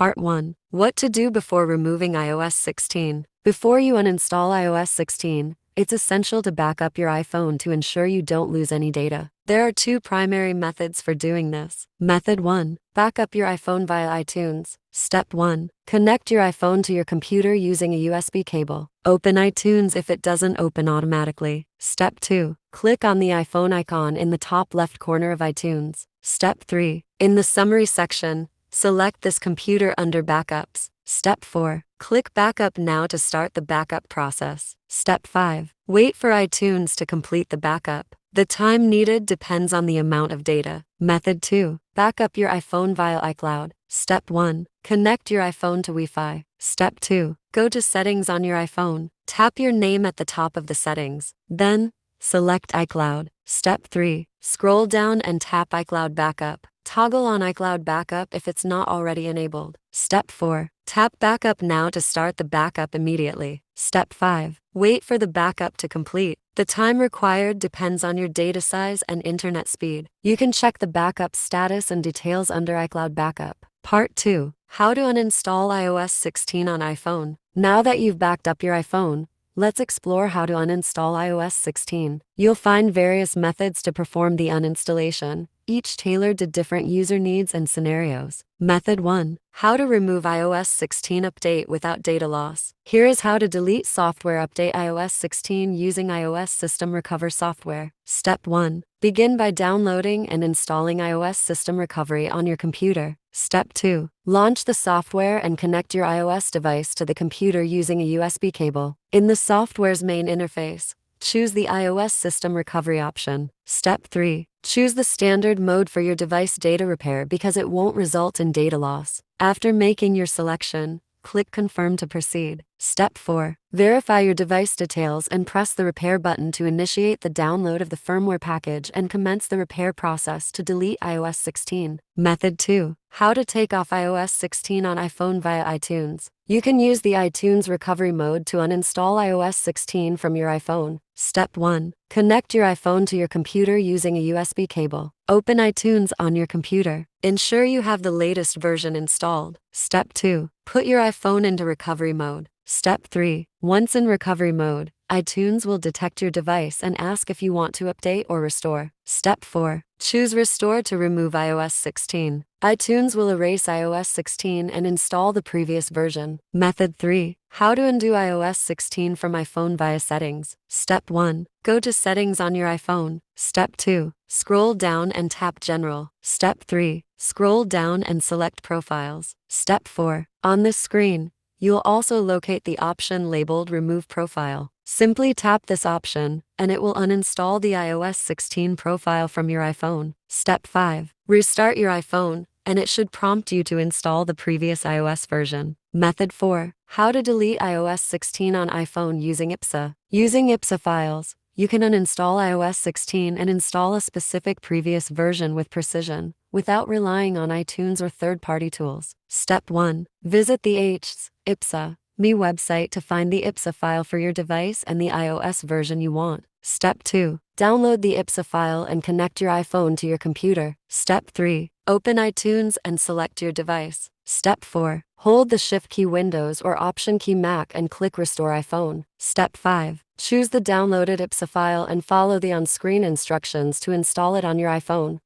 Part 1. What to do before removing iOS 16. Before you uninstall iOS 16, it's essential to back up your iPhone to ensure you don't lose any data. There are two primary methods for doing this. Method 1. Back up your iPhone via iTunes. Step 1. Connect your iPhone to your computer using a USB cable. Open iTunes if it doesn't open automatically. Step 2. Click on the iPhone icon in the top left corner of iTunes. Step 3. In the summary section, select this computer under Backups. Step 4. Click Backup now to start the backup process. Step 5. Wait for iTunes to complete the backup. The time needed depends on the amount of data. Method 2. Back up your iPhone via iCloud. Step 1. Connect your iPhone to Wi-Fi. Step 2. Go to Settings on your iPhone. Tap your name at the top of the settings. Then, select iCloud. Step 3. Scroll down and tap iCloud Backup. Toggle on iCloud Backup if it's not already enabled. Step 4. Tap Backup now to start the backup immediately. Step 5. Wait for the backup to complete. The time required depends on your data size and internet speed. You can check the backup status and details under iCloud Backup. Part 2. How to uninstall iOS 16 on iPhone. Now that you've backed up your iPhone, let's explore how to uninstall iOS 16. You'll find various methods to perform the uninstallation, each tailored to different user needs and scenarios. Method 1. How to remove iOS 16 update without data loss. Here is how to delete software update iOS 16 using iOS System Recover software. Step 1. Begin by downloading and installing iOS System Recovery on your computer. Step 2. Launch the software and connect your iOS device to the computer using a USB cable. In the software's main interface, choose the iOS System Recovery option. Step 3. Choose the standard mode for your device data repair because it won't result in data loss. After making your selection, click Confirm to proceed. Step 4. Verify your device details and press the repair button to initiate the download of the firmware package and commence the repair process to delete iOS 16. Method 2. How to take off iOS 16 on iPhone via iTunes. You can use the iTunes recovery mode to uninstall iOS 16 from your iPhone. Step 1. Connect your iPhone to your computer using a USB cable. Open iTunes on your computer. Ensure you have the latest version installed. Step 2. Put your iPhone into recovery mode. Step 3. Once in recovery mode, iTunes will detect your device and ask if you want to update or restore. Step 4. Choose Restore to remove iOS 16. iTunes will erase iOS 16 and install the previous version. Method 3. How to undo iOS 16 from iPhone via Settings. Step 1. Go to Settings on your iPhone. Step 2. Scroll down and tap General. Step 3. Scroll down and select Profiles. Step 4. On this screen, you'll also locate the option labeled Remove Profile. Simply tap this option, and it will uninstall the iOS 16 profile from your iPhone. Step 5. Restart your iPhone, and it should prompt you to install the previous iOS version. Method 4. How to delete iOS 16 on iPhone using IPSW. Using IPSW files, you can uninstall iOS 16 and install a specific previous version with precision, without relying on iTunes or third-party tools. Step 1. Visit the IPSW.me website to find the IPSW file for your device and the iOS version you want. Step 2. Download the IPSW file and connect your iPhone to your computer. Step 3. Open iTunes and select your device. Step 4. Hold the Shift key Windows or Option key Mac and click Restore iPhone. Step 5. Choose the downloaded IPSW file and follow the on-screen instructions to install it on your iPhone.